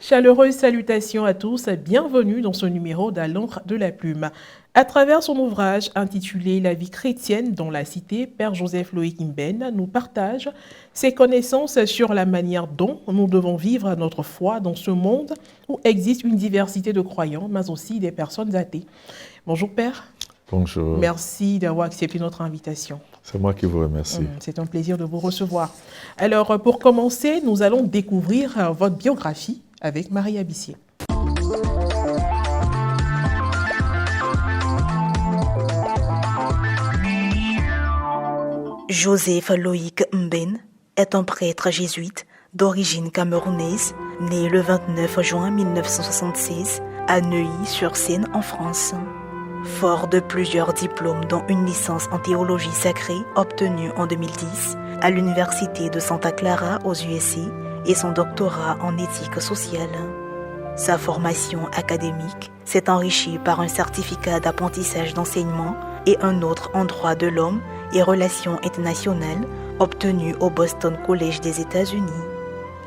Chaleureuse salutations à tous, bienvenue dans ce numéro d'À l'encre de la plume. À travers son ouvrage intitulé La vie chrétienne dans la cité, Père Joseph Loïc Mben nous partage ses connaissances sur la manière dont nous devons vivre notre foi dans ce monde où existe une diversité de croyants, mais aussi des personnes athées. Bonjour Père. Bonjour. Merci d'avoir accepté notre invitation. C'est moi qui vous remercie. C'est un plaisir de vous recevoir. Alors, pour commencer, nous allons découvrir votre biographie avec Marie Abissier. Joseph Loïc Mben est un prêtre jésuite d'origine camerounaise, né le 29 juin 1976 à Neuilly-sur-Seine en France. Fort de plusieurs diplômes dont une licence en théologie sacrée obtenue en 2010 à l'université de Santa Clara aux USA et son doctorat en éthique sociale. Sa formation académique s'est enrichie par un certificat d'apprentissage d'enseignement et un autre en droit de l'homme et relations internationales obtenu au Boston College des États-Unis.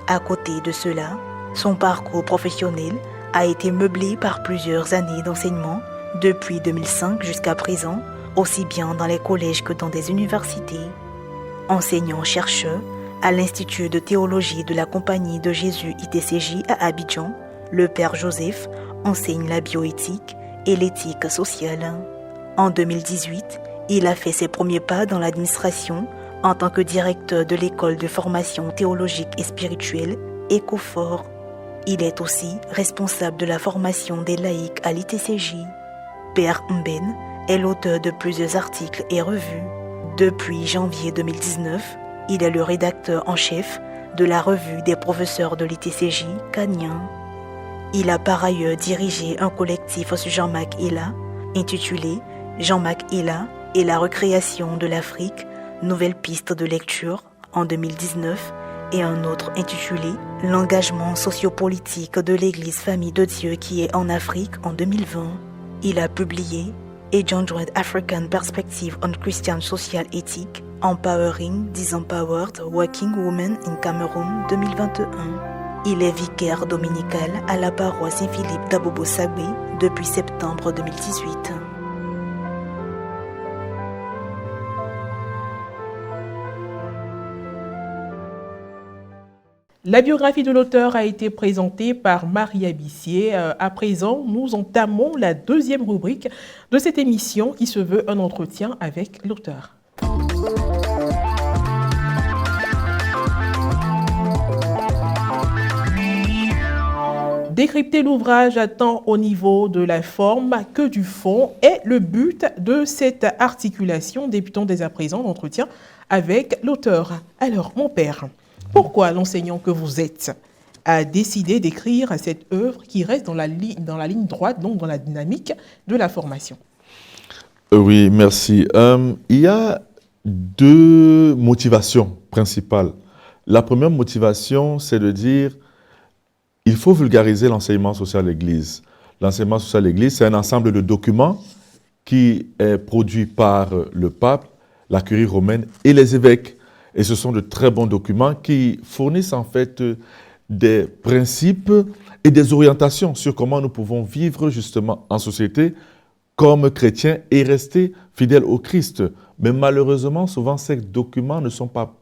À côté de cela, son parcours professionnel a été meublé par plusieurs années d'enseignement depuis 2005 jusqu'à présent, aussi bien dans les collèges que dans des universités. Enseignant-chercheur à l'Institut de théologie de la Compagnie de Jésus ITCJ à Abidjan, le Père Joseph enseigne la bioéthique et l'éthique sociale. En 2018, il a fait ses premiers pas dans l'administration en tant que directeur de l'école de formation théologique et spirituelle ECOFOR. Il est aussi responsable de la formation des laïcs à l'ITCJ. Père Mben est l'auteur de plusieurs articles et revues. Depuis janvier 2019, il est le rédacteur en chef de la revue des professeurs de l'ITCJ, Canien. Il a par ailleurs dirigé un collectif sur Jean-Marc Ella, intitulé Jean-Marc Ella et la recréation de l'Afrique, nouvelle piste de lecture en 2019, et un autre intitulé L'engagement sociopolitique de l'Église Famille de Dieu qui est en Afrique en 2020. Il a publié A Joint African Perspective on Christian Social Ethic, Empowering Disempowered Working Women in Cameroon 2021. Il est vicaire dominical à la paroisse Saint-Philippe d'Abobo-Sagbe depuis septembre 2018. La biographie de l'auteur a été présentée par Marie Abissier. À présent, nous entamons la deuxième rubrique de cette émission qui se veut un entretien avec l'auteur. Décrypter l'ouvrage tant au niveau de la forme que du fond est le but de cette articulation. Débutons dès à présent l'entretien avec l'auteur. Alors, mon père, pourquoi l'enseignant que vous êtes a décidé d'écrire cette œuvre qui reste dans la ligne droite, donc dans la dynamique de la formation? Oui, merci. Il y a deux motivations principales. La première motivation, c'est de dire il faut vulgariser l'enseignement social à l'Église. L'enseignement social à l'Église, c'est un ensemble de documents qui est produit par le pape, la curie romaine et les évêques. Et ce sont de très bons documents qui fournissent en fait des principes et des orientations sur comment nous pouvons vivre justement en société comme chrétiens et rester fidèles au Christ. Mais malheureusement, souvent ces documents ne sont pas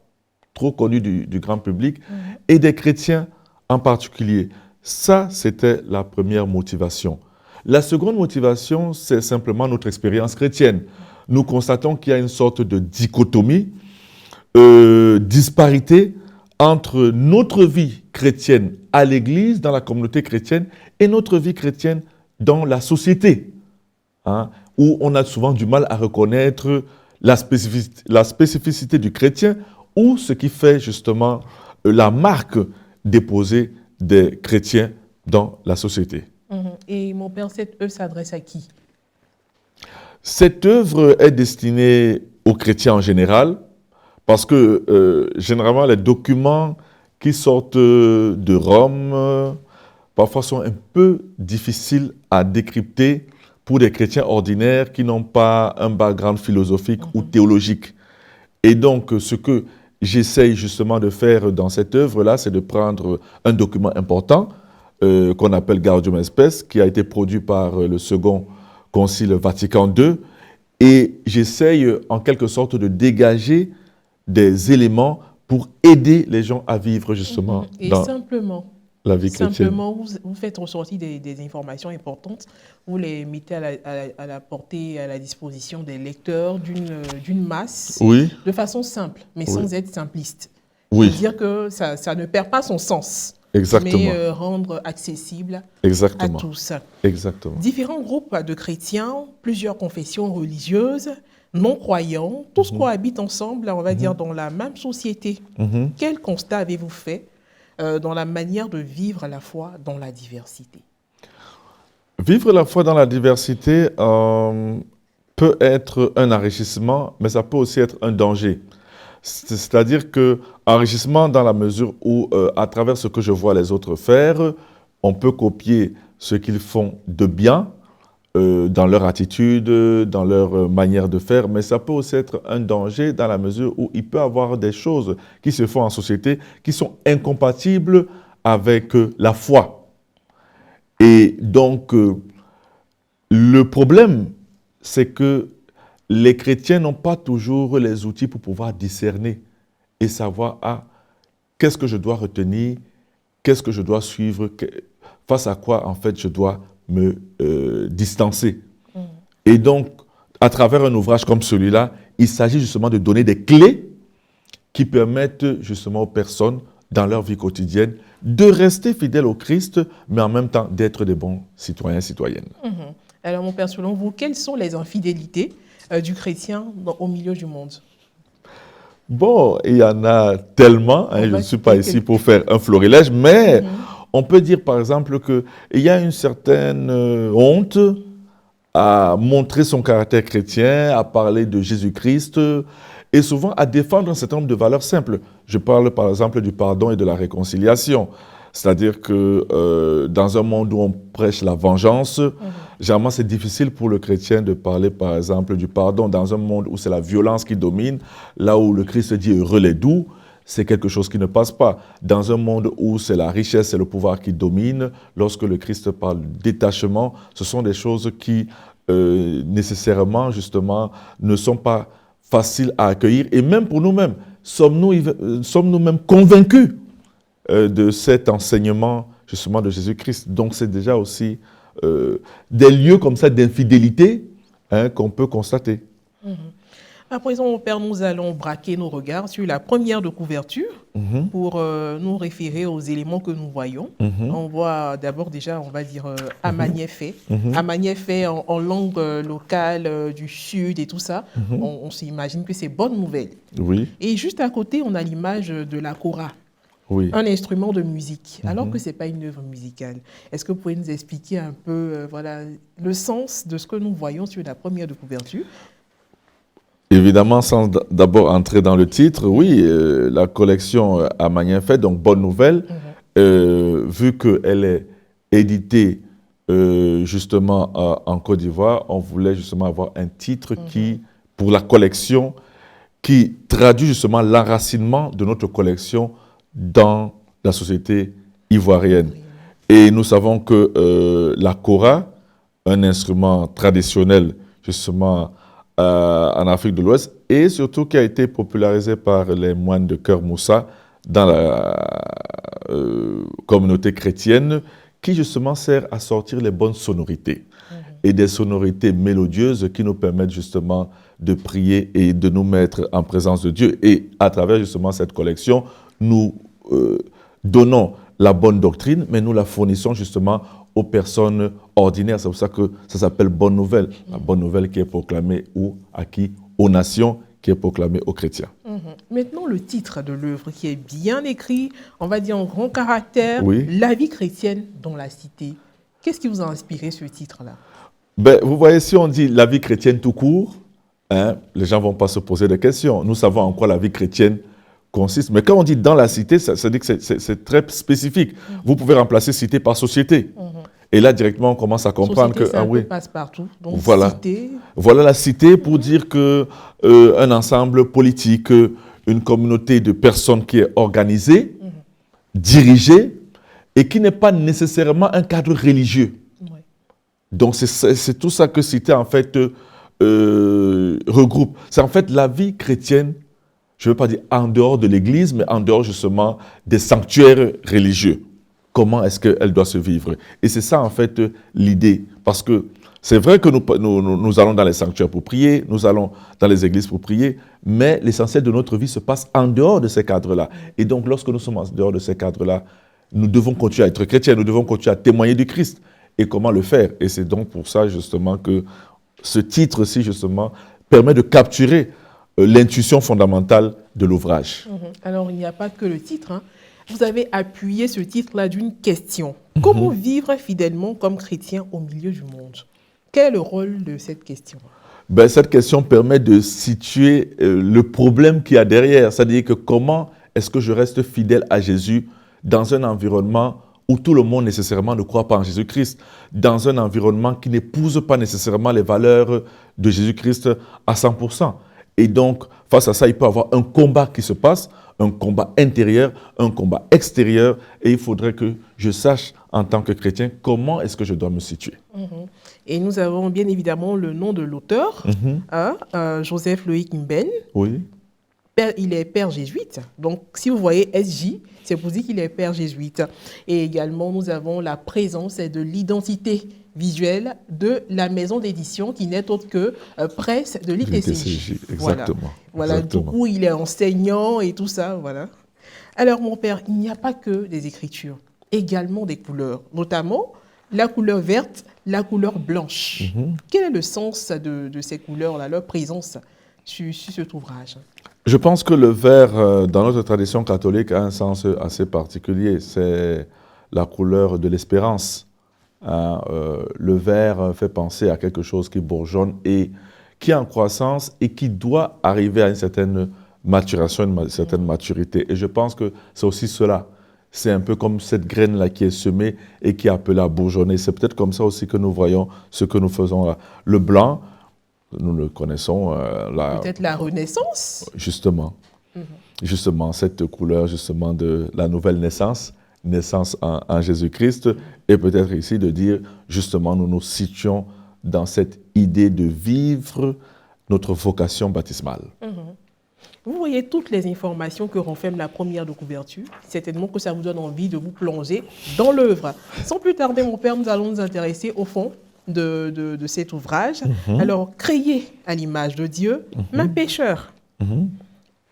trop connus du grand public et des chrétiens en particulier. Ça, c'était la première motivation. La seconde motivation, c'est simplement notre expérience chrétienne. Nous constatons qu'il y a une sorte de dichotomie, disparité entre notre vie chrétienne à l'Église, dans la communauté chrétienne, et notre vie chrétienne dans la société, où on a souvent du mal à reconnaître la spécificité du chrétien ou ce qui fait justement la marque déposée des chrétiens dans la société. Et mon père, cette œuvre s'adresse à qui? Cette œuvre est destinée aux chrétiens en général, parce que généralement les documents qui sortent de Rome parfois sont un peu difficiles à décrypter pour des chrétiens ordinaires qui n'ont pas un background philosophique ou théologique. Et donc ce que j'essaye justement de faire dans cette œuvre-là, c'est de prendre un document important, qu'on appelle Gaudium et Spes, qui a été produit par le second Concile Vatican II. Et j'essaye en quelque sorte de dégager des éléments pour aider les gens à vivre justement Et dans simplement, la vie chrétienne. simplement vous faites ressortir des informations importantes, vous les mettez à la portée, à la disposition des lecteurs d'une masse, Oui, de façon simple, mais sans être simpliste. oui, C'est-à-dire que ça ne perd pas son sens, exactement, mais rendre accessible à exactement, tous. exactement. Différents groupes de chrétiens, plusieurs confessions religieuses, non-croyants, tous cohabitent ensemble, on va dire, dans la même société. Mhm. Quel constat avez-vous fait dans la manière de vivre la foi dans la diversité? Vivre la foi dans la diversité peut être un enrichissement, mais ça peut aussi être un danger. C'est-à-dire que enrichissement dans la mesure où, à travers ce que je vois les autres faire, on peut copier ce qu'ils font de bien dans leur attitude, dans leur manière de faire, mais ça peut aussi être un danger dans la mesure où il peut y avoir des choses qui se font en société qui sont incompatibles avec la foi. Et donc, le problème, c'est que les chrétiens n'ont pas toujours les outils pour pouvoir discerner et savoir, qu'est-ce que je dois retenir, qu'est-ce que je dois suivre, face à quoi, en fait, je dois me distancer. Et donc, à travers un ouvrage comme celui-là, il s'agit justement de donner des clés qui permettent justement aux personnes, dans leur vie quotidienne, de rester fidèles au Christ, mais en même temps d'être des bons citoyens et citoyennes. Alors, mon père, selon vous, quelles sont les infidélités du chrétien au milieu du monde? Bon, il y en a tellement, je ne suis pas ici pour faire un florilège, mais on peut dire par exemple qu'il y a une certaine honte à montrer son caractère chrétien, à parler de Jésus-Christ et souvent à défendre un certain nombre de valeurs simples. Je parle par exemple du pardon et de la réconciliation. C'est-à-dire que dans un monde où on prêche la vengeance, généralement c'est difficile pour le chrétien de parler par exemple du pardon. Dans un monde où c'est la violence qui domine, là où le Christ dit « heureux les doux », c'est quelque chose qui ne passe pas. Dans un monde où c'est la richesse et le pouvoir qui dominent, lorsque le Christ parle de détachement, ce sont des choses qui nécessairement justement ne sont pas faciles à accueillir. Et même pour nous-mêmes, sommes-nous même convaincus de cet enseignement justement de Jésus-Christ. Donc c'est déjà aussi des lieux comme ça d'infidélité qu'on peut constater. À présent, mon père, nous allons braquer nos regards sur la première de couverture pour nous référer aux éléments que nous voyons. On voit d'abord déjà, on va dire, Amagnéfé. Amagnéfé en langue locale du Sud et tout ça. On s'imagine que c'est bonne nouvelle. Oui. Et juste à côté, on a l'image de la kora. Oui. Un instrument de musique, alors que ce n'est pas une œuvre musicale. Est-ce que vous pouvez nous expliquer un peu voilà, le sens de ce que nous voyons sur la première de couverture? Évidemment, sans d'abord entrer dans le titre, oui, la collection Amagnéfé, donc bonne nouvelle, vu qu'elle est éditée justement en Côte d'Ivoire, on voulait justement avoir un titre qui, pour la collection, qui traduit justement l'enracinement de notre collection dans la société ivoirienne. Et nous savons que la kora, un instrument traditionnel justement en Afrique de l'Ouest, et surtout qui a été popularisé par les moines de Cœur Moussa dans la communauté chrétienne, qui justement sert à sortir les bonnes sonorités et des sonorités mélodieuses qui nous permettent justement de prier et de nous mettre en présence de Dieu. Et à travers justement cette collection, nous donnons la bonne doctrine, mais nous la fournissons justement aux personnes ordinaires. C'est pour ça que ça s'appelle Bonne Nouvelle. La bonne nouvelle qui est proclamée à qui? Aux nations, qui est proclamée aux chrétiens. Maintenant, le titre de l'œuvre qui est bien écrit, on va dire en grand caractère, Oui. La vie chrétienne dans la cité. Qu'est-ce qui vous a inspiré ce titre-là? Vous voyez, si on dit la vie chrétienne tout court, les gens ne vont pas se poser de questions. Nous savons en quoi la vie chrétienne consiste. Mais quand on dit dans la cité, ça dit que c'est très spécifique. Vous pouvez remplacer cité par société. Et là, directement, on commence à comprendre société, que... ça passe partout. Donc, voilà. cité. Voilà la cité pour dire que un ensemble politique, une communauté de personnes qui est organisée, dirigée et qui n'est pas nécessairement un cadre religieux. Ouais. Donc, c'est tout ça que Cité, en fait, regroupe. C'est en fait la vie chrétienne, je ne veux pas dire en dehors de l'Église, mais en dehors, justement, des sanctuaires religieux. Comment est-ce qu'elle doit se vivre? Et c'est ça, en fait, l'idée. Parce que c'est vrai que nous allons dans les sanctuaires pour prier, nous allons dans les églises pour prier, mais l'essentiel de notre vie se passe en dehors de ces cadres-là. Et donc, lorsque nous sommes en dehors de ces cadres-là, nous devons continuer à être chrétiens, nous devons continuer à témoigner du Christ. Et comment le faire? Et c'est donc pour ça, justement, que ce titre-ci, justement, permet de capturer l'intuition fondamentale de l'ouvrage. Alors, il n'y a pas que le titre, hein. Vous avez appuyé ce titre-là d'une question. Comment vivre fidèlement comme chrétien au milieu du monde? Quel est le rôle de cette question? Cette question permet de situer le problème qu'il y a derrière. C'est-à-dire que comment est-ce que je reste fidèle à Jésus dans un environnement où tout le monde nécessairement ne croit pas en Jésus-Christ, dans un environnement qui n'épouse pas nécessairement les valeurs de Jésus-Christ à 100%. Et donc, face à ça, il peut y avoir un combat qui se passe, un combat intérieur, un combat extérieur, et il faudrait que je sache, en tant que chrétien, comment est-ce que je dois me situer. Et nous avons bien évidemment le nom de l'auteur, Joseph Loïc Mben. Oui. Il est père jésuite. Donc, si vous voyez SJ, c'est pour dire qu'il est père jésuite. Et également, nous avons la présence de l'identité visuelle de la maison d'édition qui n'est autre que Presse de l'ITCJ. Exactement. Voilà. Exactement. Du coup, il est enseignant et tout ça. Voilà. Alors, mon père, il n'y a pas que des écritures, également des couleurs, notamment la couleur verte, la couleur blanche. Quel est le sens de ces couleurs-là, leur présence sur cet ouvrage? Je pense que le vert, dans notre tradition catholique, a un sens assez particulier. C'est la couleur de l'espérance. Le vert fait penser à quelque chose qui bourgeonne et qui est en croissance et qui doit arriver à une certaine maturation, une certaine maturité. Et je pense que c'est aussi cela. C'est un peu comme cette graine-là qui est semée et qui est appelée à bourgeonner. C'est peut-être comme ça aussi que nous voyons ce que nous faisons là. Le blanc, nous le connaissons. Peut-être la Renaissance. Justement. Justement, cette couleur justement de la nouvelle naissance en Jésus-Christ. Et peut-être ici de dire, justement, nous nous situons dans cette idée de vivre notre vocation baptismale. Vous voyez toutes les informations que renferme la première de couverture. Certainement que ça vous donne envie de vous plonger dans l'œuvre. Sans plus tarder, mon père, nous allons nous intéresser au fond de cet ouvrage. Alors, créé à l'image de Dieu, un pécheur.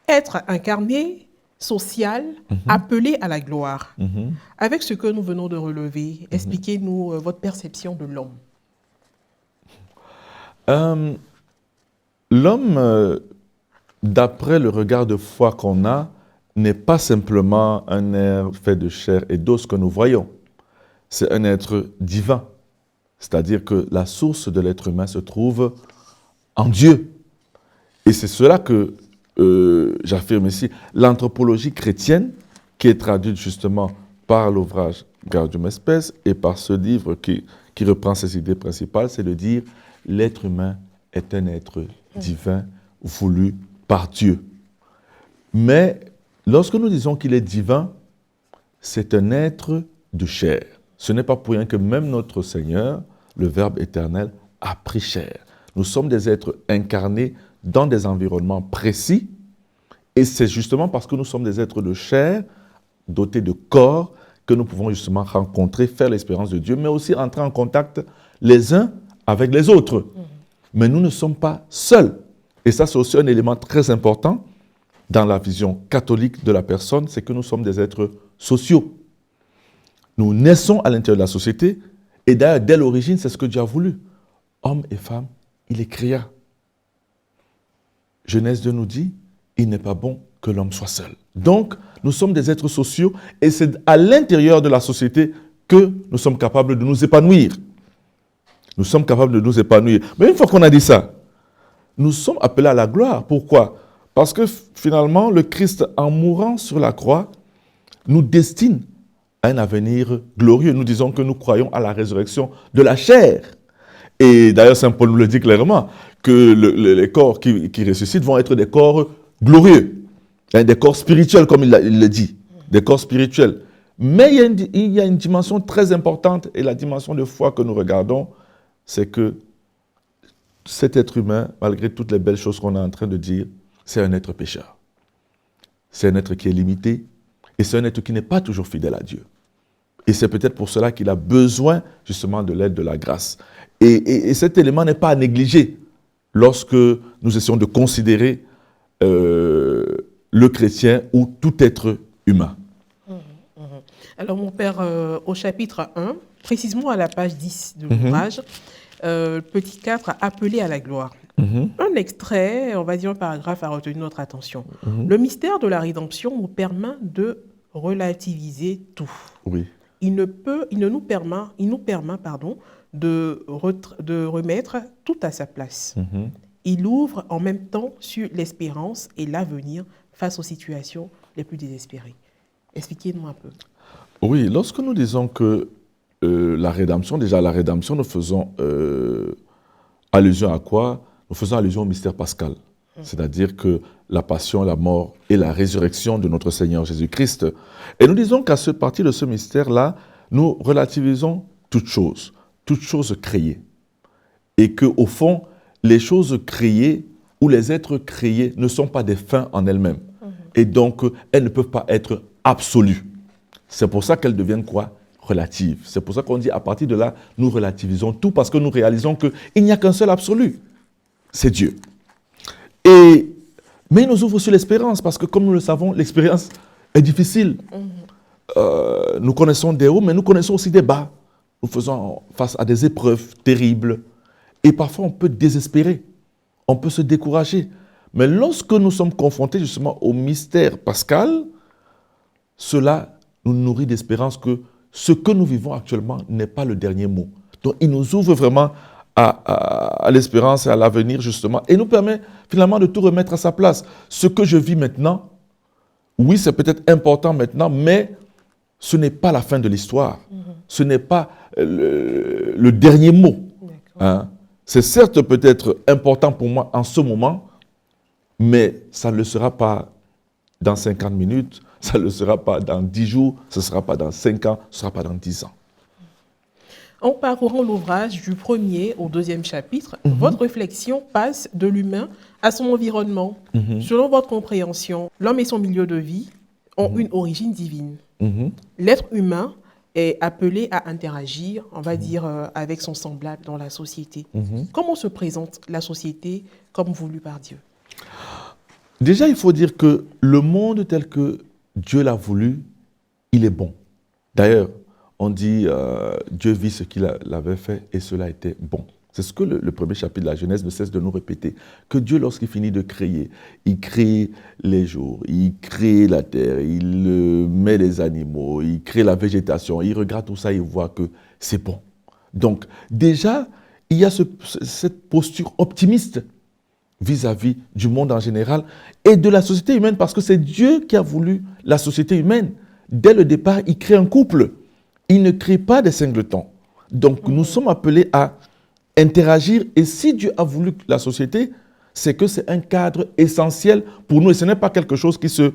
Être incarné, social, appelé à la gloire. Avec ce que nous venons de relever, expliquez-nous votre perception de l'homme. L'homme, d'après le regard de foi qu'on a, n'est pas simplement un être fait de chair et d'os que nous voyons. C'est un être divin. C'est-à-dire que la source de l'être humain se trouve en Dieu. Et c'est cela que j'affirme ici. L'anthropologie chrétienne, qui est traduite justement par l'ouvrage Gaudium et Spes et par ce livre qui reprend ces idées principales, c'est de dire l'être humain est un être divin voulu par Dieu. Mais lorsque nous disons qu'il est divin, c'est un être de chair. Ce n'est pas pour rien que même notre Seigneur, le Verbe éternel, a pris chair. Nous sommes des êtres incarnés dans des environnements précis, et c'est justement parce que nous sommes des êtres de chair, dotés de corps, que nous pouvons justement rencontrer, faire l'expérience de Dieu, mais aussi entrer en contact les uns avec les autres. Mais nous ne sommes pas seuls. Et ça, c'est aussi un élément très important dans la vision catholique de la personne, c'est que nous sommes des êtres sociaux. Nous naissons à l'intérieur de la société, et d'ailleurs, dès l'origine, c'est ce que Dieu a voulu. Hommes et femmes, il les créa. Genèse 2 nous dit, il n'est pas bon que l'homme soit seul. Donc, nous sommes des êtres sociaux, et c'est à l'intérieur de la société que nous sommes capables de nous épanouir. Nous sommes capables de nous épanouir. Mais une fois qu'on a dit ça, nous sommes appelés à la gloire. Pourquoi? Parce que finalement, le Christ, en mourant sur la croix, nous destine à un avenir glorieux. Nous disons que nous croyons à la résurrection de la chair. Et d'ailleurs, Saint Paul nous le dit clairement, que les corps qui ressuscitent vont être des corps glorieux, des corps spirituels, comme il le dit, des corps spirituels. Mais il y a une dimension très importante, et la dimension de foi que nous regardons, c'est que cet être humain, malgré toutes les belles choses qu'on est en train de dire, c'est un être pécheur. C'est un être qui est limité, et c'est un être qui n'est pas toujours fidèle à Dieu. Et c'est peut-être pour cela qu'il a besoin justement de l'aide de la grâce. Et cet élément n'est pas à négliger lorsque nous essayons de considérer le chrétien ou tout être humain. Alors, mon père, au chapitre 1, précisément à la page 10 de l'ouvrage, petit 4, appelé à la gloire. Un extrait, on va dire un paragraphe, a retenu notre attention. Le mystère de la rédemption nous permet de relativiser tout. Oui. Il nous permet de remettre tout à sa place. Il ouvre en même temps sur l'espérance et l'avenir face aux situations les plus désespérées. Expliquez-nous un peu. Oui, lorsque nous disons que la rédemption, nous faisons allusion à quoi? Nous faisons allusion au mystère pascal. C'est-à-dire que la passion, la mort et la résurrection de notre Seigneur Jésus-Christ. Et nous disons qu'à partir de ce mystère-là, nous relativisons toutes choses créées. Et qu'au fond, les choses créées ou les êtres créés ne sont pas des fins en elles-mêmes. Et donc, elles ne peuvent pas être absolues. C'est pour ça qu'elles deviennent quoi? Relatives. C'est pour ça qu'on dit à partir de là, nous relativisons tout parce que nous réalisons qu'il n'y a qu'un seul absolu. C'est Dieu. Mais il nous ouvre sur l'espérance parce que comme nous le savons, l'expérience est difficile. Nous connaissons des hauts, mais nous connaissons aussi des bas. Nous faisons face à des épreuves terribles. Et parfois, on peut désespérer. On peut se décourager. Mais lorsque nous sommes confrontés justement au mystère pascal, cela nous nourrit d'espérance que ce que nous vivons actuellement n'est pas le dernier mot. Donc, il nous ouvre vraiment à l'espérance et à l'avenir, justement, et nous permet finalement de tout remettre à sa place. Ce que je vis maintenant, oui, c'est peut-être important maintenant, mais ce n'est pas la fin de l'histoire. Ce n'est pas le dernier mot. Hein. C'est certes peut-être important pour moi en ce moment, mais ça ne le sera pas dans 50 minutes, ça ne le sera pas dans 10 jours, ce ne sera pas dans 5 ans, ce ne sera pas dans 10 ans. En parcourant l'ouvrage du premier au deuxième chapitre, votre réflexion passe de l'humain à son environnement. Selon votre compréhension, l'homme et son milieu de vie ont une origine divine. L'être humain est appelé à interagir, on va dire, avec son semblable dans la société. Comment se présente la société comme voulu par Dieu? Déjà, il faut dire que le monde tel que Dieu l'a voulu, il est bon. D'ailleurs, on dit Dieu vit ce qu'il avait fait et cela était bon. C'est ce que le premier chapitre de la Genèse ne cesse de nous répéter. Que Dieu, lorsqu'il finit de créer, il crée les jours, il crée la terre, il met les animaux, il crée la végétation, il regarde tout ça et il voit que c'est bon. Donc déjà, il y a cette posture optimiste vis-à-vis du monde en général et de la société humaine parce que c'est Dieu qui a voulu la société humaine. Dès le départ, il crée un couple. Il ne crée pas des singletons. Donc, nous sommes appelés à interagir. Et si Dieu a voulu la société, c'est que c'est un cadre essentiel pour nous. Et ce n'est pas quelque chose qui se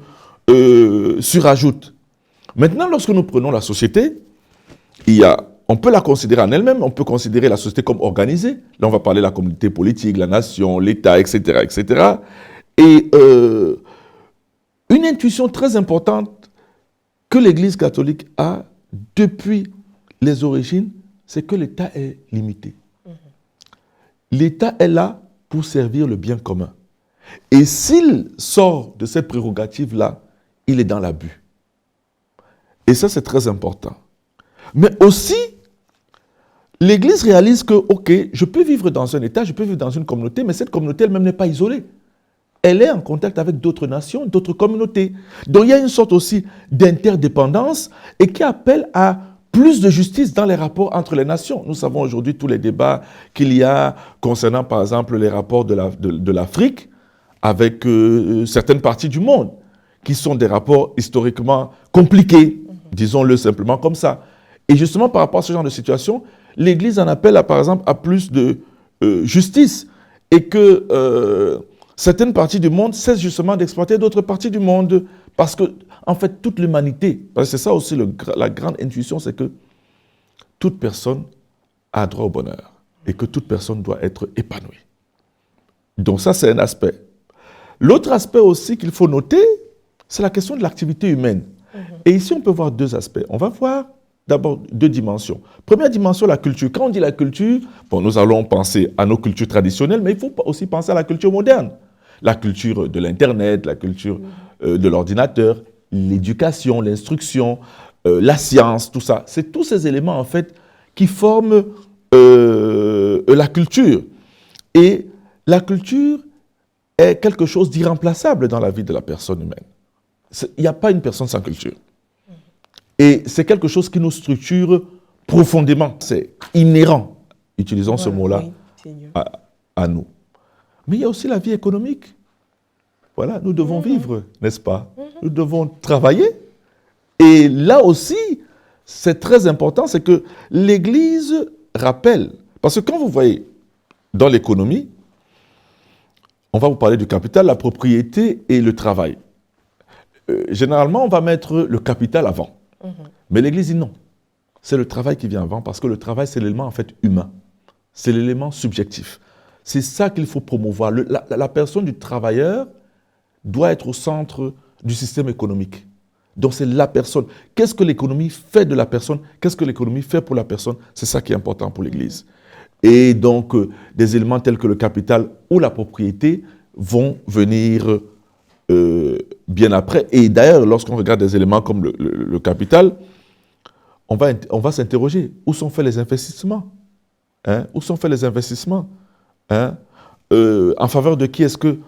surajoute. Maintenant, lorsque nous prenons la société, on peut la considérer en elle-même. On peut considérer la société comme organisée. Là, on va parler de la communauté politique, la nation, l'État, etc., etc. Et une intuition très importante que l'Église catholique a depuis les origines, c'est que l'État est limité. L'État est là pour servir le bien commun. Et s'il sort de cette prérogative-là, il est dans l'abus. Et ça, c'est très important. Mais aussi, l'Église réalise que, ok, je peux vivre dans un État, je peux vivre dans une communauté, mais cette communauté elle-même n'est pas isolée. Elle est en contact avec d'autres nations, d'autres communautés. Donc il y a une sorte aussi d'interdépendance et qui appelle à plus de justice dans les rapports entre les nations. Nous savons aujourd'hui tous les débats qu'il y a concernant par exemple les rapports de l'Afrique avec certaines parties du monde, qui sont des rapports historiquement compliqués, disons-le simplement comme ça. Et justement par rapport à ce genre de situation, l'Église en appelle par exemple à plus de justice et que certaines parties du monde cessent justement d'exploiter d'autres parties du monde Parce que, en fait, toute l'humanité, parce que c'est ça aussi la grande intuition, c'est que toute personne a droit au bonheur et que toute personne doit être épanouie. Donc ça, c'est un aspect. L'autre aspect aussi qu'il faut noter, c'est la question de l'activité humaine. Et ici, on peut voir deux aspects. On va voir d'abord deux dimensions. Première dimension, la culture. Quand on dit la culture, bon, nous allons penser à nos cultures traditionnelles, mais il faut aussi penser à la culture moderne. La culture de l'Internet, la culture de l'ordinateur, l'éducation, l'instruction, la science, tout ça. C'est tous ces éléments, en fait, qui forment la culture. Et la culture est quelque chose d'irremplaçable dans la vie de la personne humaine. Il n'y a pas une personne sans culture. Et c'est quelque chose qui nous structure profondément. C'est inhérent, utilisons ce mot-là, à nous. Mais il y a aussi la vie économique. Voilà, nous devons vivre, n'est-ce pas? Nous devons travailler. Et là aussi, c'est très important, c'est que l'Église rappelle. Parce que quand vous voyez dans l'économie, on va vous parler du capital, la propriété et le travail. Généralement, on va mettre le capital avant. Mais l'Église dit non. C'est le travail qui vient avant parce que le travail, c'est l'élément en fait humain. C'est l'élément subjectif. C'est ça qu'il faut promouvoir. La personne du travailleur doit être au centre du système économique. Donc c'est la personne. Qu'est-ce que l'économie fait de la personne? Qu'est-ce que l'économie fait pour la personne? C'est ça qui est important pour l'Église. Et donc, des éléments tels que le capital ou la propriété vont venir bien après. Et d'ailleurs, lorsqu'on regarde des éléments comme le capital, on va s'interroger. Où sont faits les investissements? Où sont faits les investissements? En faveur de qui est-ce que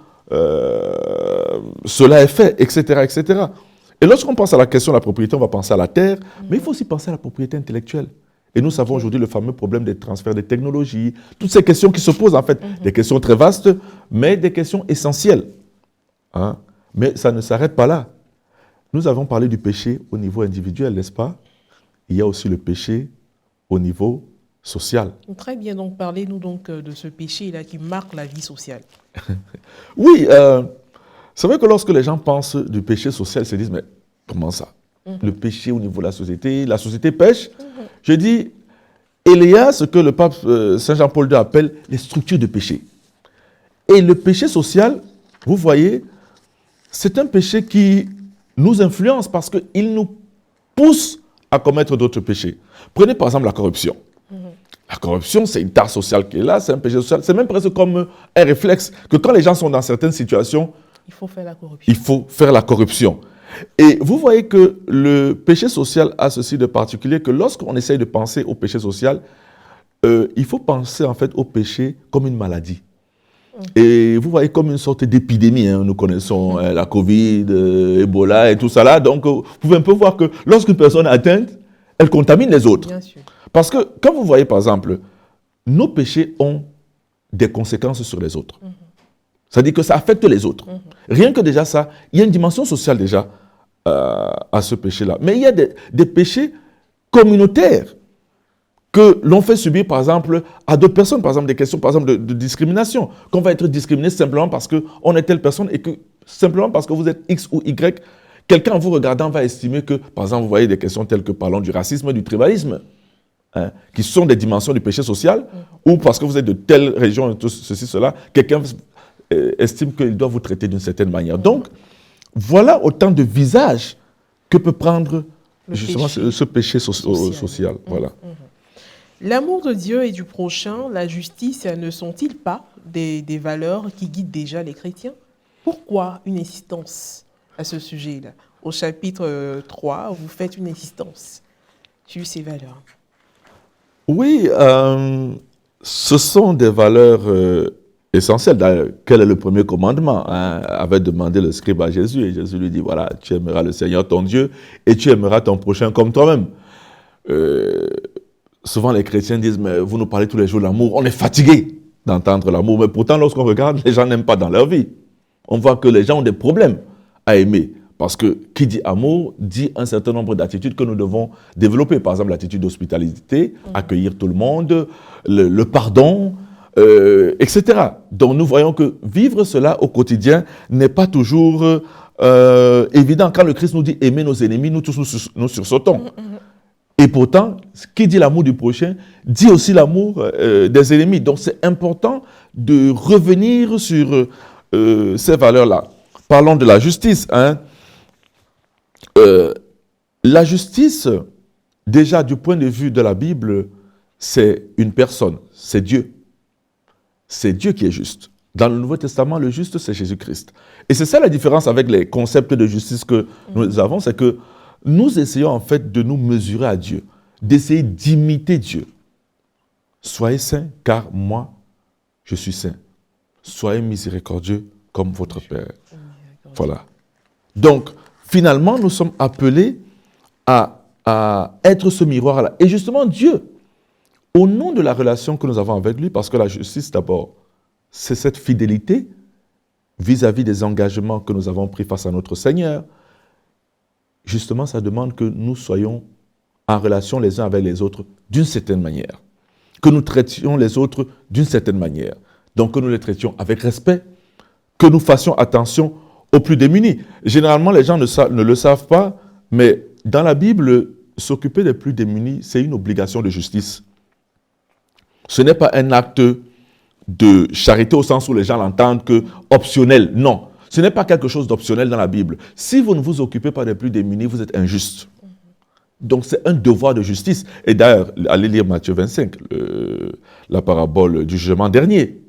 cela est fait, etc., etc. Et lorsqu'on pense à la question de la propriété, on va penser à la terre, mais il faut aussi penser à la propriété intellectuelle. Et nous savons aujourd'hui le fameux problème des transferts des technologies, toutes ces questions qui se posent en fait, des questions très vastes, mais des questions essentielles. Mais ça ne s'arrête pas là. Nous avons parlé du péché au niveau individuel, n'est-ce pas? Il y a aussi le péché au niveau social. Très bien, donc parlez-nous donc de ce péché-là qui marque la vie sociale. Oui, c'est vrai que lorsque les gens pensent du péché social, ils se disent, mais comment ça? Le péché au niveau de la société pêche. Je dis, il y a ce que le pape Saint Jean-Paul II appelle les structures de péché. Et le péché social, vous voyez, c'est un péché qui nous influence parce qu'il nous pousse à commettre d'autres péchés. Prenez par exemple la corruption. La corruption, c'est une tare sociale qui est là, c'est un péché social. C'est même presque comme un réflexe que quand les gens sont dans certaines situations, il faut faire la corruption. Il faut faire la corruption. Et vous voyez que le péché social a ceci de particulier que lorsqu'on essaye de penser au péché social, il faut penser en fait au péché comme une maladie. Et vous voyez comme une sorte d'épidémie. Nous connaissons la Covid, Ebola et tout ça là. Donc vous pouvez un peu voir que lorsqu'une personne est atteinte, elle contamine les autres. Bien sûr. Parce que quand vous voyez par exemple, nos péchés ont des conséquences sur les autres. C'est-à-dire que ça affecte les autres. Rien que déjà ça, il y a une dimension sociale déjà à ce péché-là. Mais il y a des péchés communautaires que l'on fait subir, par exemple, à d'autres personnes. Par exemple, des questions par exemple, de discrimination. Qu'on va être discriminé simplement parce qu'on est telle personne et que simplement parce que vous êtes X ou Y, quelqu'un en vous regardant va estimer que, par exemple, vous voyez des questions telles que parlons du racisme, du tribalisme, qui sont des dimensions du péché social, ou parce que vous êtes de telle région, tout ceci, cela, quelqu'un estime qu'il doit vous traiter d'une certaine manière. Donc, voilà autant de visages que peut prendre justement ce péché social. Voilà. L'amour de Dieu et du prochain, la justice, ne sont-ils pas des valeurs qui guident déjà les chrétiens? Pourquoi une insistance à ce sujet-là? Au chapitre 3, vous faites une insistance sur ces valeurs. Oui, ce sont des valeurs essentielles. D'ailleurs, quel est le premier commandement avait demandé le scribe à Jésus. Et Jésus lui dit, voilà, tu aimeras le Seigneur ton Dieu et tu aimeras ton prochain comme toi-même. Souvent, les chrétiens disent, mais vous nous parlez tous les jours de l'amour. On est fatigué d'entendre l'amour. Mais pourtant, lorsqu'on regarde, les gens n'aiment pas dans leur vie. On voit que les gens ont des problèmes à aimer. Parce que qui dit amour dit un certain nombre d'attitudes que nous devons développer. Par exemple, l'attitude d'hospitalité, accueillir tout le monde, le pardon, etc. Donc nous voyons que vivre cela au quotidien n'est pas toujours évident. Quand le Christ nous dit aimer nos ennemis, nous tous nous sursautons. Et pourtant, qui dit l'amour du prochain, dit aussi l'amour des ennemis. Donc c'est important de revenir sur ces valeurs-là. Parlons de la justice. La justice, déjà du point de vue de la Bible, c'est une personne, c'est Dieu. C'est Dieu qui est juste. Dans le Nouveau Testament, le juste, c'est Jésus-Christ. Et c'est ça la différence avec les concepts de justice que nous avons, c'est que nous essayons en fait de nous mesurer à Dieu, d'essayer d'imiter Dieu. Soyez saints, car moi, je suis saint. Soyez miséricordieux comme votre Père. Voilà. Donc, finalement, nous sommes appelés à être ce miroir-là. Et justement, Dieu, au nom de la relation que nous avons avec lui, parce que la justice, d'abord, c'est cette fidélité vis-à-vis des engagements que nous avons pris face à notre Seigneur. Justement, ça demande que nous soyons en relation les uns avec les autres d'une certaine manière, que nous traitions les autres d'une certaine manière, donc que nous les traitions avec respect, que nous fassions attention aux plus démunis. Généralement, les gens ne le savent pas, mais dans la Bible, s'occuper des plus démunis, c'est une obligation de justice. Ce n'est pas un acte de charité au sens où les gens l'entendent que optionnel. Non, ce n'est pas quelque chose d'optionnel dans la Bible. Si vous ne vous occupez pas des plus démunis, vous êtes injuste. Donc c'est un devoir de justice. Et d'ailleurs, allez lire Matthieu 25, la parabole du jugement dernier.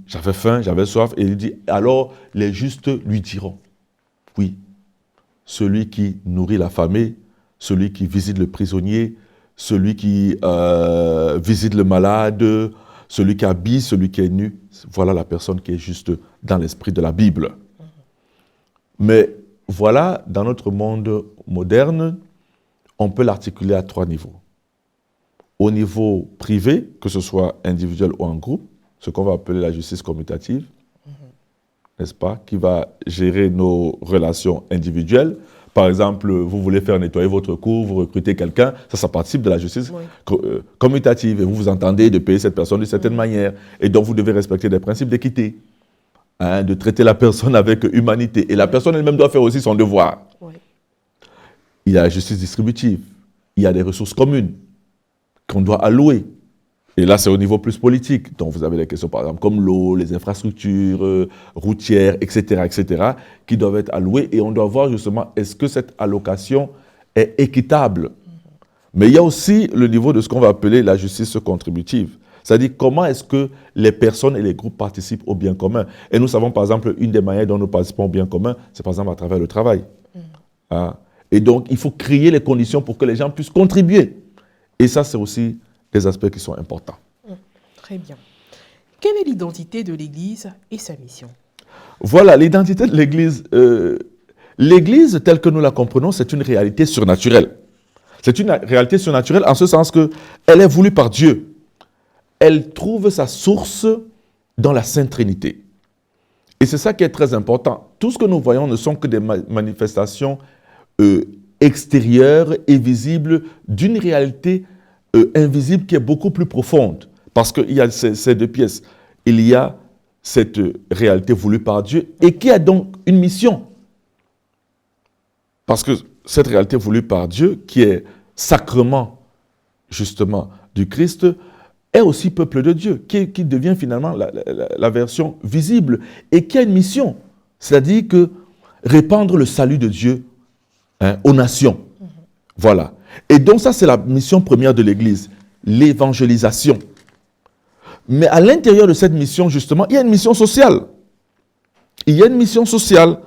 J'avais faim, j'avais soif, et il dit, alors les justes lui diront, oui, celui qui nourrit l'affamé, celui qui visite le prisonnier, celui qui visite le malade, celui qui habille, celui qui est nu, voilà la personne qui est juste dans l'esprit de la Bible. Mais voilà, dans notre monde moderne, on peut l'articuler à 3 niveaux. Au niveau privé, que ce soit individuel ou en groupe, ce qu'on va appeler la justice commutative, n'est-ce pas, qui va gérer nos relations individuelles. Par exemple, vous voulez faire nettoyer votre cour, vous recrutez quelqu'un, ça participe de la justice commutative. Et vous vous entendez de payer cette personne d'une certaine manière. Et donc, vous devez respecter des principes d'équité, de traiter la personne avec humanité. Et la personne elle-même doit faire aussi son devoir. Il y a la justice distributive. Il y a des ressources communes qu'on doit allouer. Et là, c'est au niveau plus politique. Donc, vous avez des questions, par exemple, comme l'eau, les infrastructures routières, etc., qui doivent être allouées. Et on doit voir justement, est-ce que cette allocation est équitable? Mais il y a aussi le niveau de ce qu'on va appeler la justice contributive. C'est-à-dire, comment est-ce que les personnes et les groupes participent au bien commun? Et nous savons, par exemple, une des manières dont nous participons au bien commun, c'est par exemple à travers le travail. Et donc, il faut créer les conditions pour que les gens puissent contribuer. Et ça, c'est aussi des aspects qui sont importants. Très bien. Quelle est l'identité de l'Église et sa mission? Voilà, l'identité de l'Église. L'Église, telle que nous la comprenons, c'est une réalité surnaturelle. C'est une réalité surnaturelle en ce sens qu'elle est voulue par Dieu. Elle trouve sa source dans la Sainte Trinité. Et c'est ça qui est très important. Tout ce que nous voyons ne sont que des manifestations extérieures et visibles d'une réalité invisible qui est beaucoup plus profonde. Parce qu'il y a ces 2 pièces. Il y a cette réalité voulue par Dieu et qui a donc une mission. Parce que cette réalité voulue par Dieu, qui est sacrement, justement, du Christ, est aussi peuple de Dieu, qui devient finalement la version visible et qui a une mission. C'est-à-dire que répandre le salut de Dieu aux nations. Voilà. Et donc ça, c'est la mission première de l'Église, l'évangélisation. Mais à l'intérieur de cette mission, justement, il y a une mission sociale. Il y a une mission sociale.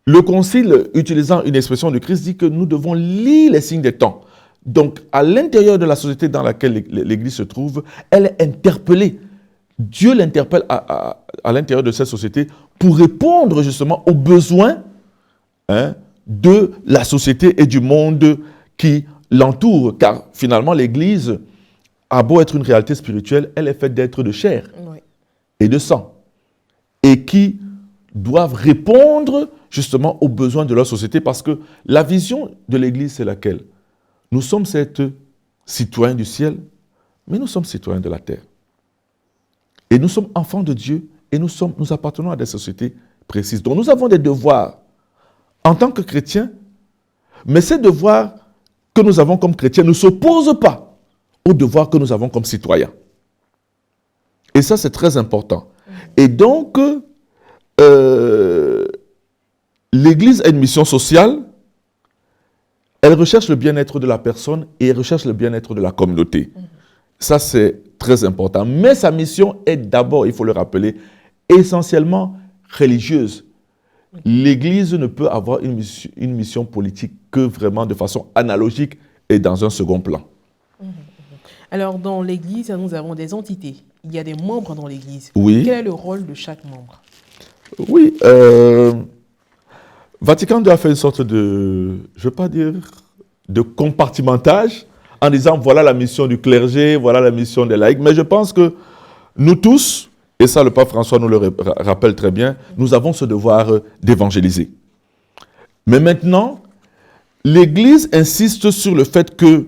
Le Concile, utilisant une expression du Christ, dit que nous devons lire les signes des temps. Donc, à l'intérieur de la société dans laquelle l'Église se trouve, elle est interpellée. Dieu l'interpelle à l'intérieur de cette société pour répondre justement aux besoins de la société et du monde qui l'entoure. Car finalement, l'Église a beau être une réalité spirituelle, elle est faite d'êtres de chair et de sang. Et qui doivent répondre justement aux besoins de leur société, parce que la vision de l'Église, c'est laquelle? Nous sommes certes citoyens du ciel, mais nous sommes citoyens de la terre. Et nous sommes enfants de Dieu et nous appartenons à des sociétés précises. Donc nous avons des devoirs en tant que chrétiens, mais ces devoirs que nous avons comme chrétiens ne s'opposent pas aux devoirs que nous avons comme citoyens. Et ça, c'est très important. Et donc, l'Église a une mission sociale. Elle recherche le bien-être de la personne et elle recherche le bien-être de la communauté. Ça, c'est très important. Mais sa mission est d'abord, il faut le rappeler, essentiellement religieuse. L'Église ne peut avoir une mission politique que vraiment de façon analogique et dans un second plan. Alors, dans l'Église, nous avons des entités. Il y a des membres dans l'Église. Oui. Quel est le rôle de chaque membre? Oui. Vatican II a fait une sorte de, je ne veux pas dire, de compartimentage en disant voilà la mission du clergé, voilà la mission des laïcs. Mais je pense que nous tous, et ça le pape François nous le rappelle très bien, nous avons ce devoir d'évangéliser. Mais maintenant, l'Église insiste sur le fait que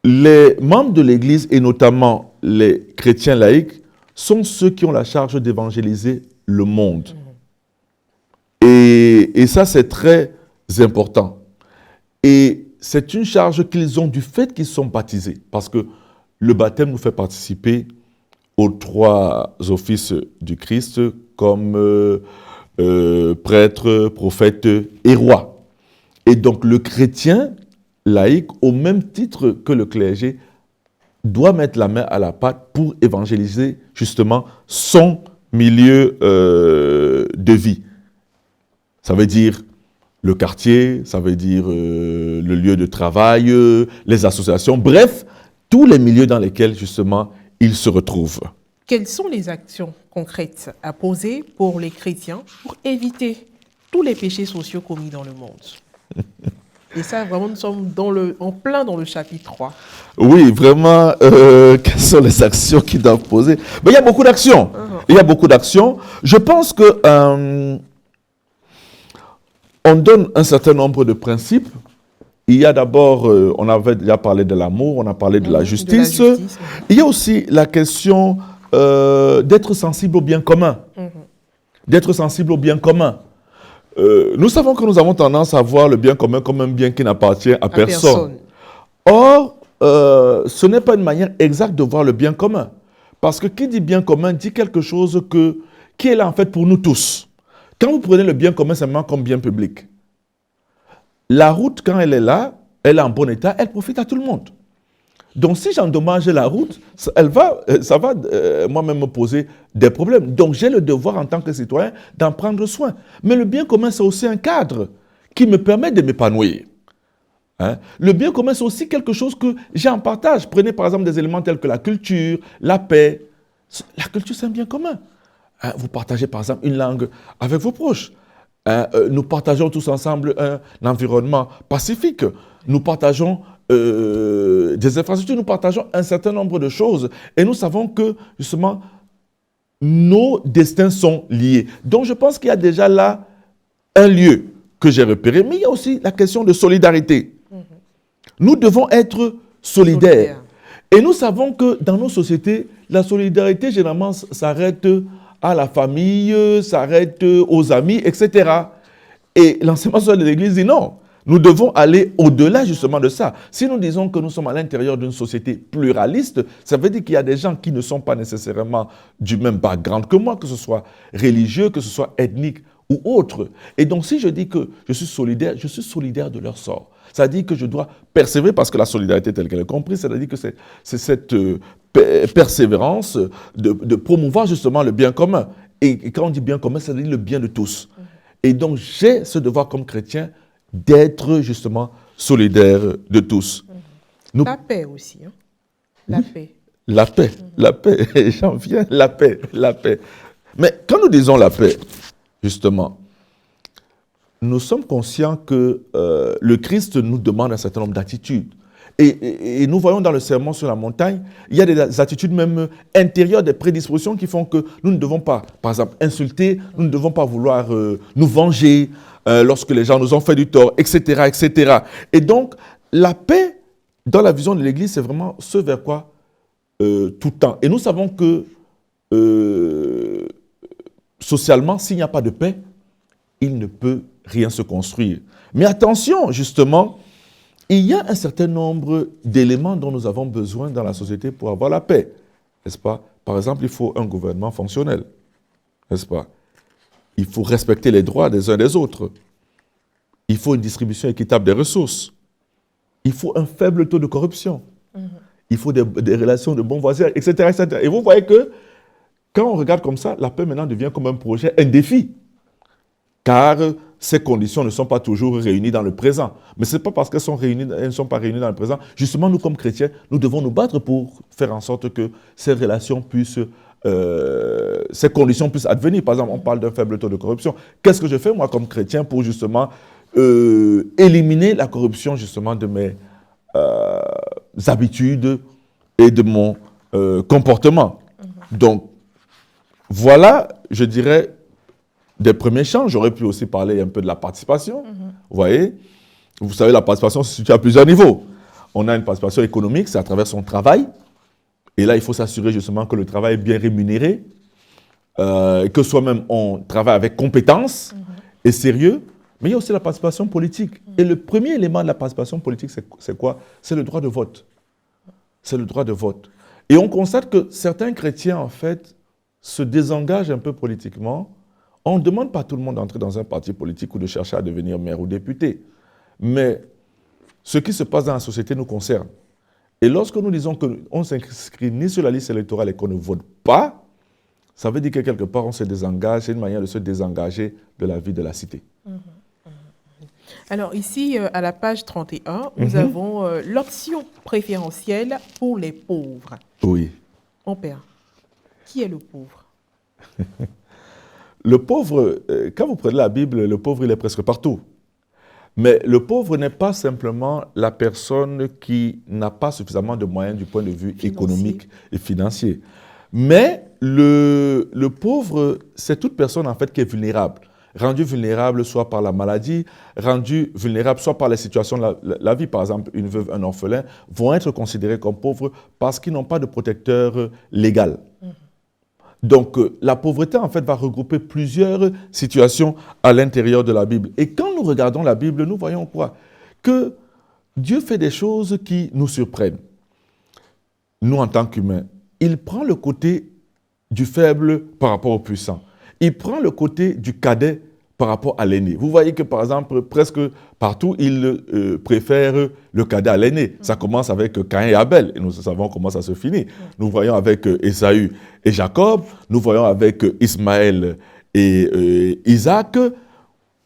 les membres de l'Église, et notamment les chrétiens laïcs, sont ceux qui ont la charge d'évangéliser le monde. Et ça, c'est très important. Et c'est une charge qu'ils ont du fait qu'ils sont baptisés. Parce que le baptême nous fait participer aux 3 offices du Christ comme prêtre, prophète et roi. Et donc le chrétien laïque, au même titre que le clergé, doit mettre la main à la pâte pour évangéliser justement son milieu de vie. Ça veut dire le quartier, ça veut dire le lieu de travail, les associations, bref, tous les milieux dans lesquels justement il se retrouve. Quelles sont les actions concrètes à poser pour les chrétiens pour éviter tous les péchés sociaux commis dans le monde? Et ça, vraiment, nous sommes en plein dans le chapitre 3. Oui, vraiment, quelles sont les actions qu'ils doivent poser? Mais il y a beaucoup d'actions. Il y a beaucoup d'actions. Je pense que on donne un certain nombre de principes. Il y a d'abord, on avait déjà parlé de l'amour, on a parlé de la justice. Il y a aussi la question d'être sensible au bien commun. D'être sensible au bien commun. Nous savons que nous avons tendance à voir le bien commun comme un bien qui n'appartient à personne. Or, ce n'est pas une manière exacte de voir le bien commun. Parce que qui dit bien commun dit quelque chose qui est là en fait pour nous tous. Quand vous prenez le bien commun simplement comme bien public, la route, quand elle est là, elle est en bon état, elle profite à tout le monde. Donc si j'endommage la route, ça va moi-même me poser des problèmes. Donc j'ai le devoir en tant que citoyen d'en prendre soin. Mais le bien commun, c'est aussi un cadre qui me permet de m'épanouir. Hein? Le bien commun, c'est aussi quelque chose que j'ai en partage. Prenez par exemple des éléments tels que la culture, la paix. La culture, c'est un bien commun. Hein? Vous partagez par exemple une langue avec vos proches. Nous partageons tous ensemble un environnement pacifique. Nous partageons des infrastructures, nous partageons un certain nombre de choses. Et nous savons que, justement, nos destins sont liés. Donc, je pense qu'il y a déjà là un lieu que j'ai repéré. Mais il y a aussi la question de solidarité. Nous devons être solidaires. Et nous savons que dans nos sociétés, la solidarité, généralement, s'arrête à la famille, s'arrête aux amis, etc. Et l'enseignement social de l'Église dit non. Nous devons aller au-delà justement de ça. Si nous disons que nous sommes à l'intérieur d'une société pluraliste, ça veut dire qu'il y a des gens qui ne sont pas nécessairement du même background que moi, que ce soit religieux, que ce soit ethnique ou autre. Et donc si je dis que je suis solidaire de leur sort. Ça dit que je dois persévérer parce que la solidarité telle qu'elle est comprise, c'est-à-dire que c'est cette persévérance de promouvoir justement le bien commun. Et quand on dit bien commun, ça veut dire le bien de tous. Et donc j'ai ce devoir comme chrétien d'être justement solidaire de tous. La paix aussi. Hein? La paix. La paix, la paix, j'en viens, la paix. Mais quand nous disons la paix, justement, nous sommes conscients que le Christ nous demande un certain nombre d'attitudes. Et nous voyons dans le sermon sur la montagne, il y a des attitudes même intérieures, des prédispositions qui font que nous ne devons pas, par exemple, insulter, nous ne devons pas vouloir nous venger lorsque les gens nous ont fait du tort, etc., etc. Et donc, la paix, dans la vision de l'Église, c'est vraiment ce vers quoi tout temps. Et nous savons que socialement, s'il n'y a pas de paix, il ne peut rien se construire. Mais attention, justement, il y a un certain nombre d'éléments dont nous avons besoin dans la société pour avoir la paix, n'est-ce pas? Par exemple, il faut un gouvernement fonctionnel, n'est-ce pas? Il faut respecter les droits des uns des autres. Il faut une distribution équitable des ressources. Il faut un faible taux de corruption. Il faut des relations de bons voisins, etc., etc. Et vous voyez que quand on regarde comme ça, la paix maintenant devient comme un projet, un défi. Car ces conditions ne sont pas toujours réunies dans le présent. Mais ce n'est pas parce qu'elles ne sont pas réunies dans le présent. Justement, nous, comme chrétiens, nous devons nous battre pour faire en sorte que ces relations puissent, ces conditions puissent advenir. Par exemple, on parle d'un faible taux de corruption. Qu'est-ce que je fais, moi, comme chrétien, pour justement éliminer la corruption, justement, de mes habitudes et de mon comportement? Donc, voilà, je dirais, des premiers champs. J'aurais pu aussi parler un peu de la participation. Vous voyez, vous savez, la participation se situe à plusieurs niveaux. On a une participation économique, c'est à travers son travail. Et là, il faut s'assurer justement que le travail est bien rémunéré, que soi-même on travaille avec compétence et sérieux. Mais il y a aussi la participation politique. Et le premier élément de la participation politique, c'est quoi? C'est le droit de vote. C'est le droit de vote. Et on constate que certains chrétiens, en fait, se désengagent un peu politiquement. On ne demande pas à tout le monde d'entrer dans un parti politique ou de chercher à devenir maire ou député. Mais ce qui se passe dans la société nous concerne. Et lorsque nous disons qu'on ne s'inscrit ni sur la liste électorale et qu'on ne vote pas, ça veut dire que quelque part on se désengage, c'est une manière de se désengager de la vie de la cité. Alors ici, à la page 31, nous avons l'option préférentielle pour les pauvres. Oui. Mon père, qui est le pauvre? Le pauvre, quand vous prenez la Bible, le pauvre, il est presque partout. Mais le pauvre n'est pas simplement la personne qui n'a pas suffisamment de moyens du point de vue économique et financier. Mais le pauvre, c'est toute personne en fait qui est vulnérable. Rendue vulnérable soit par la maladie, rendue vulnérable soit par les situations de la vie. Par exemple, une veuve, un orphelin vont être considérés comme pauvres parce qu'ils n'ont pas de protecteur légal. Donc, la pauvreté, en fait, va regrouper plusieurs situations à l'intérieur de la Bible. Et quand nous regardons la Bible, nous voyons quoi? Que Dieu fait des choses qui nous surprennent. Nous, en tant qu'humains, il prend le côté du faible par rapport au puissant. Il prend le côté du cadet par rapport à l'aîné. Vous voyez que, par exemple, presque partout, il préfère le cadet à l'aîné. Ça commence avec Caïn et Abel, et nous savons comment ça se finit. Nous voyons avec Ésaü et Jacob, nous voyons avec Ismaël et Isaac,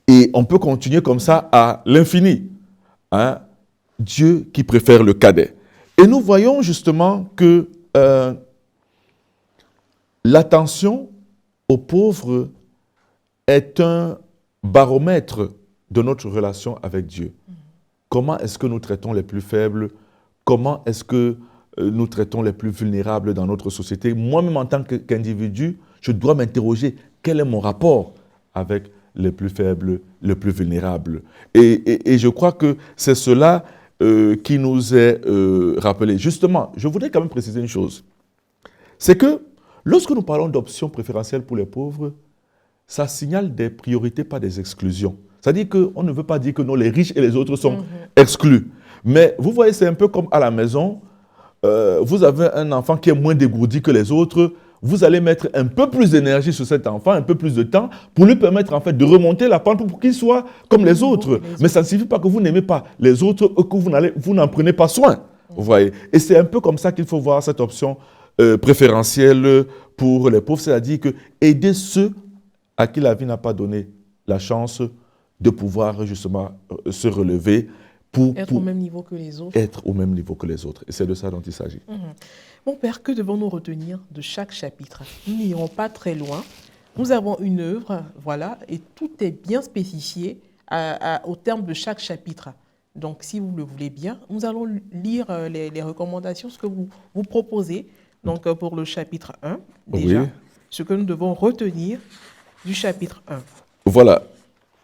et on peut continuer comme ça à l'infini. Hein? Dieu qui préfère le cadet. Et nous voyons justement que l'attention aux pauvres est un baromètre de notre relation avec Dieu. Comment est-ce que nous traitons les plus faibles? Comment est-ce que nous traitons les plus vulnérables dans notre société? Moi-même, en tant qu'individu, je dois m'interroger quel est mon rapport avec les plus faibles, les plus vulnérables. Et je crois que c'est cela qui nous est rappelé. Justement, je voudrais quand même préciser une chose. C'est que lorsque nous parlons d'options préférentielles pour les pauvres, ça signale des priorités, pas des exclusions. C'est-à-dire qu'on ne veut pas dire que non, les riches et les autres sont exclus. Mais vous voyez, c'est un peu comme à la maison, vous avez un enfant qui est moins dégourdi que les autres, vous allez mettre un peu plus d'énergie sur cet enfant, un peu plus de temps, pour lui permettre en fait de remonter la pente pour qu'il soit comme les autres. Mais ça ne signifie pas que vous n'aimez pas les autres ou que vous n'en prenez pas soin. Vous voyez. Et c'est un peu comme ça qu'il faut voir cette option préférentielle pour les pauvres, c'est-à-dire que aider ceux à qui la vie n'a pas donné la chance de pouvoir justement se relever pour être au même niveau que les autres. Être au même niveau que les autres. Et c'est de ça dont il s'agit. Mon père, que devons-nous retenir de chaque chapitre? Nous n'irons pas très loin. Nous avons une œuvre, voilà, et tout est bien spécifié au terme de chaque chapitre. Donc, si vous le voulez bien, nous allons lire les recommandations, ce que vous proposez. Donc, pour le chapitre 1, déjà, ce que nous devons retenir du chapitre 1. Voilà.